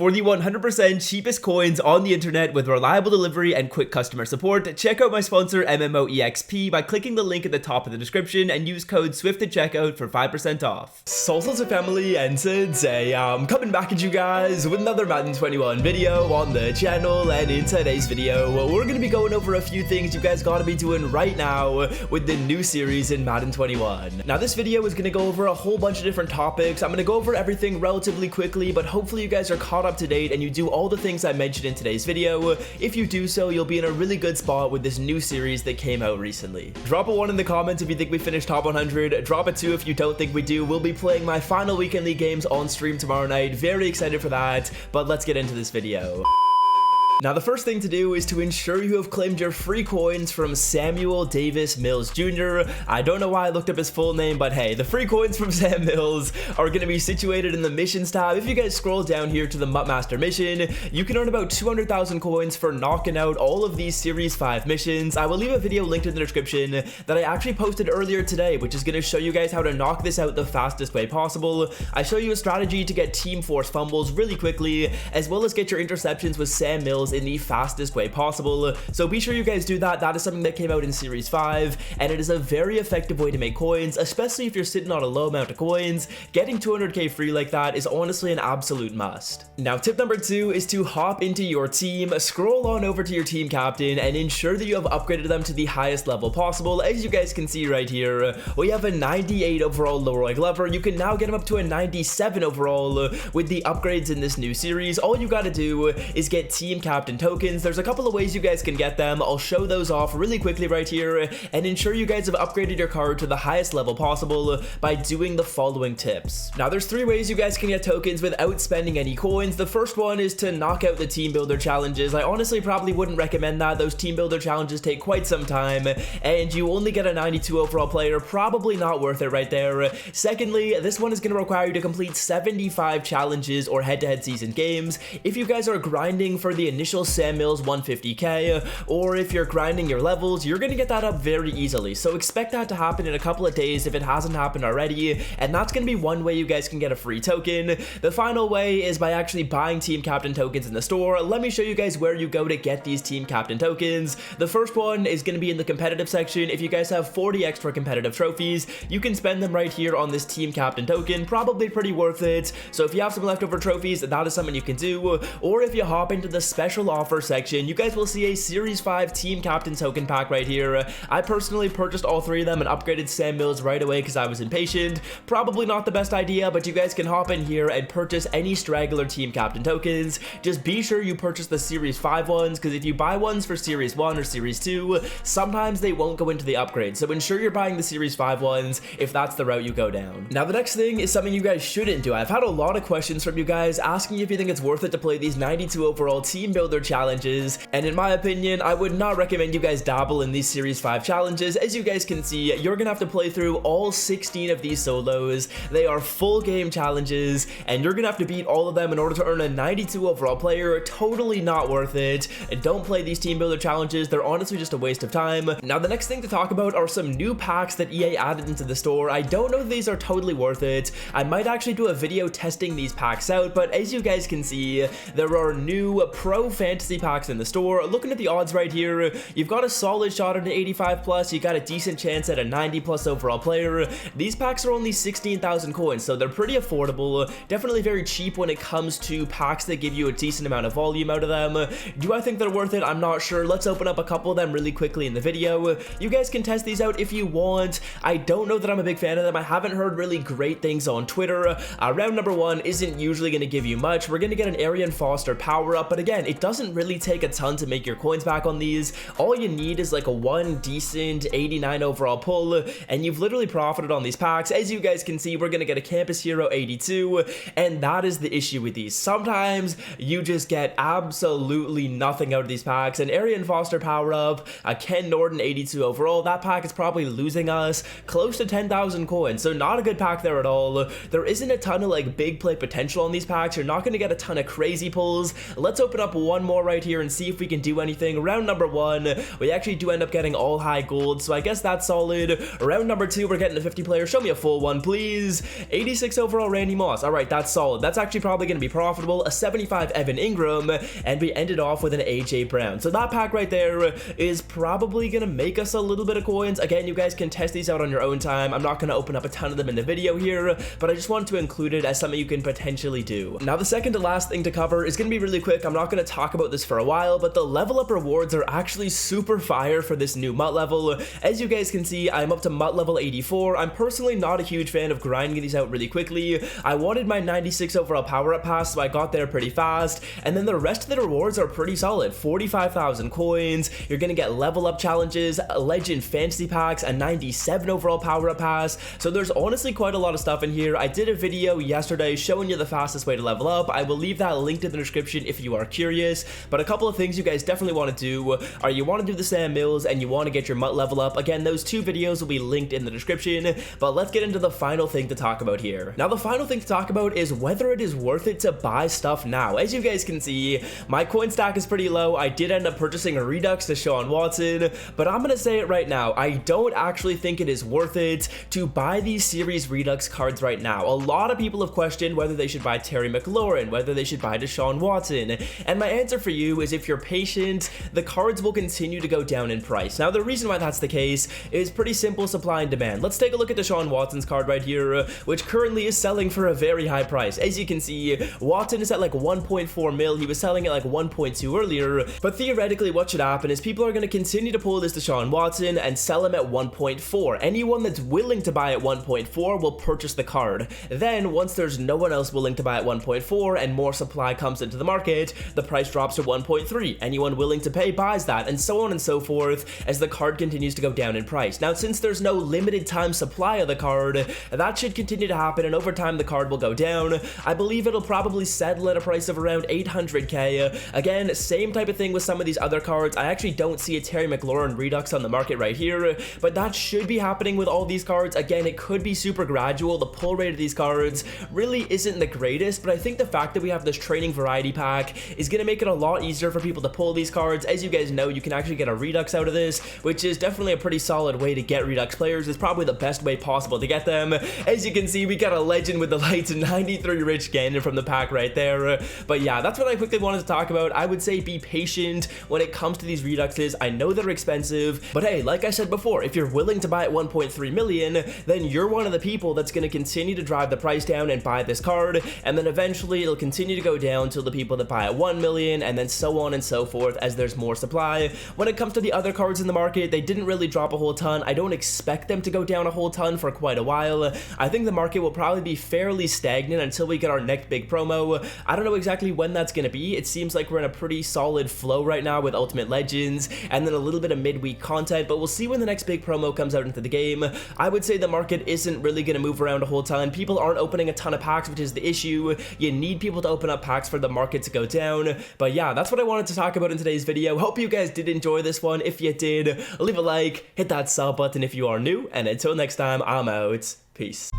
For the 100% cheapest coins on the internet with reliable delivery and quick customer support, check out my sponsor MMOEXP by clicking the link at the top of the description and use code SWIFT at checkout for 5% off. Salsa family, and today I'm coming back at you guys with another Madden 21 video on the channel, and in today's video we're going to be going over a few things you guys gotta be doing right now with the new series in Madden 21. Now this video is going to go over a whole bunch of different topics. I'm going to go over everything relatively quickly, but hopefully you guys are caught up to date and you do all the things I mentioned in today's video. If you do so, you'll be in a really good spot with this new series that came out recently. Drop a 1 in the comments if you think we finished top 100. Drop a 2 if you don't think we do. We'll be playing my final weekend league games on stream tomorrow night. Very excited for that, but let's get into this video. Now, the first thing to do is to ensure you have claimed your free coins from Samuel Davis Mills Jr. I don't know why I looked up his full name, but hey, the free coins from Sam Mills are going to be situated in the missions tab. If you guys scroll down here to the Mutt Master mission, you can earn about 200,000 coins for knocking out all of these Series 5 missions. I will leave a video linked in the description that I actually posted earlier today, which is going to show you guys how to knock this out the fastest way possible. I show you a strategy to get team force fumbles really quickly, as well as get your interceptions with Sam Mills in the fastest way possible. So be sure you guys do that. That is something that came out in Series 5, and it is a very effective way to make coins, especially if you're sitting on a low amount of coins. Getting 200k free like that is honestly an absolute must. Now, tip number 2 is to hop into your team, scroll on over to your team captain, and ensure that you have upgraded them to the highest level possible. As you guys can see right here, we have a 98 overall Leroy Glover. You can now get him up to a 97 overall with the upgrades in this new series. All you gotta do is get team captain tokens. There's a couple of ways you guys can get them. I'll show those off really quickly right here, and ensure you guys have upgraded your card to the highest level possible by doing the following tips. Now, there's 3 ways you guys can get tokens without spending any coins. The first one is to knock out the team builder challenges. I honestly probably wouldn't recommend that. Those team builder challenges take quite some time, and you only get a 92 overall player. Probably not worth it right there. Secondly, this one is going to require you to complete 75 challenges or head-to-head season games. If you guys are grinding for the initial Sam Mills 150k, or if you're grinding your levels, you're gonna get that up very easily. So expect that to happen in a couple of days if it hasn't happened already, and that's gonna be one way you guys can get a free token. The final way is by actually buying team captain tokens in the store. Let me show you guys where you go to get these team captain tokens. The first one is gonna be in the competitive section. If you guys have 40 extra competitive trophies, you can spend them right here on this team captain token. Probably pretty worth it. So if you have some leftover trophies, that is something you can do. Or if you hop into the special offer section, you guys will see a Series 5 team captain token pack right here. I personally purchased all 3 of them and upgraded Sam Mills right away because I was impatient. Probably not the best idea, but you guys can hop in here and purchase any straggler team captain tokens. Just be sure you purchase the Series 5 ones, because if you buy ones for Series 1 or Series 2, sometimes they won't go into the upgrade. So ensure you're buying the Series 5 ones if that's the route you go down. Now, the next thing is something you guys shouldn't do. I've had a lot of questions from you guys asking if you think it's worth it to play these 92 overall team builder challenges, and in my opinion, I would not recommend you guys dabble in these Series 5 challenges. As you guys can see, you're gonna have to play through all 16 of these solos. They are full game challenges, and you're gonna have to beat all of them in order to earn a 92 overall player. Totally not worth it. And don't play these team builder challenges. They're honestly just a waste of time. Now, the next thing to talk about are some new packs that EA added into the store. I don't know if these are totally worth it. I might actually do a video testing these packs out, but as you guys can see, there are new pro fantasy packs in the store. Looking at the odds right here, you've got a solid shot at an 85 plus, you got a decent chance at a 90 plus overall player. These packs are only 16,000 coins, so they're pretty affordable. Definitely very cheap when it comes to packs that give you a decent amount of volume out of them. Do I think they're worth it? I'm not sure. Let's open up a couple of them really quickly in the video. You guys can test these out if you want. I don't know that I'm a big fan of them. I haven't heard really great things on Twitter. Round number 1 isn't usually going to give you much. We're going to get an Arian Foster power up, but again, it doesn't really take a ton to make your coins back on these. All you need is like a 1 decent 89 overall pull, and you've literally profited on these packs. As you guys can see, we're gonna get a Campus Hero 82, and that is the issue with these. Sometimes you just get absolutely nothing out of these packs. An Arian Foster power up, a Ken Norton 82 overall. That pack is probably losing us close to 10,000 coins, so not a good pack there at all. There isn't a ton of like big play potential on these packs. You're not gonna get a ton of crazy pulls. Let's open up one more right here and see if we can do anything. Round number 1, we actually do end up getting all high gold, so I guess that's solid. Round number 2, we're getting a 50 player. Show me a full one, please. 86 overall Randy Moss. All right, that's solid. That's actually probably going to be profitable. A 75 Evan Ingram, and we ended off with an AJ Brown. So that pack right there is probably going to make us a little bit of coins. Again, you guys can test these out on your own time. I'm not going to open up a ton of them in the video here, but I just wanted to include it as something you can potentially do. Now, the second to last thing to cover is going to be really quick. I'm not going to talk about this for a while, but the level up rewards are actually super fire for this new MUT level. As you guys can see, I'm up to MUT level 84. I'm personally not a huge fan of grinding these out really quickly. I wanted my 96 overall power up pass, so I got there pretty fast, and then the rest of the rewards are pretty solid. 45,000 coins, you're gonna get level up challenges, legend fantasy packs, a 97 overall power up pass, so there's honestly quite a lot of stuff in here. I did a video yesterday showing you the fastest way to level up. I will leave that linked in the description if you are curious, but a couple of things you guys definitely want to do are you want to do the Sam Mills and you want to get your MUT level up. Again, those two videos will be linked in the description, but let's get into the final thing to talk about here. Now, the final thing to talk about is whether it is worth it to buy stuff now. As you guys can see, my coin stack is pretty low. I did end up purchasing a Redux to Sean Watson, but I'm gonna say it right now, I don't actually think it is worth it to buy these series Redux cards right now. A lot of people have questioned whether they should buy Terry McLaurin, whether they should buy Deshaun Watson, and my answer for you is if you're patient, the cards will continue to go down in price. Now, the reason why that's the case is pretty simple: supply and demand. Let's take a look at Deshaun Watson's card right here, which currently is selling for a very high price. As you can see, Watson is at like 1.4 mil. He was selling at like 1.2 earlier, but theoretically what should happen is people are going to continue to pull this Deshaun Watson and sell him at 1.4. Anyone that's willing to buy at 1.4 will purchase the card. Then once there's no one else willing to buy at 1.4 and more supply comes into the market, the price drops to 1.3. Anyone willing to pay buys that, and so on and so forth as the card continues to go down in price. Now, since there's no limited time supply of the card, that should continue to happen, and over time the card will go down. I believe it'll probably settle at a price of around 800k. Again, same type of thing with some of these other cards. I actually don't see a Terry McLaurin Redux on the market right here, but that should be happening with all these cards. Again, it could be super gradual. The pull rate of these cards really isn't the greatest, but I think the fact that we have this training variety pack is going to make it a lot easier for people to pull these cards. As you guys know, you can actually get a Redux out of this, which is definitely a pretty solid way to get Redux players. It's probably the best way possible to get them. As you can see, we got a legend with the lights, 93 Rich Gannon from the pack right there. But yeah, that's what I quickly wanted to talk about. I would say be patient when it comes to these Reduxes. I know they're expensive, but hey, like I said before, if you're willing to buy at 1.3 million, then you're one of the people that's going to continue to drive the price down and buy this card, and then eventually it'll continue to go down till the people that buy at 1 million, and then so on and so forth as there's more supply. When it comes to the other cards in the market, they didn't really drop a whole ton. I don't expect them to go down a whole ton for quite a while. I think the market will probably be fairly stagnant until we get our next big promo. I don't know exactly when that's going to be. It seems like we're in a pretty solid flow right now with Ultimate Legends and then a little bit of midweek content, but we'll see when the next big promo comes out into the game. I would say the market isn't really going to move around a whole ton. People aren't opening a ton of packs, which is the issue. You need people to open up packs for the market to go down. But yeah, that's what I wanted to talk about in today's video. Hope you guys did enjoy this one. If you did, leave a like, hit that sub button if you are new, and until next time, I'm out. Peace.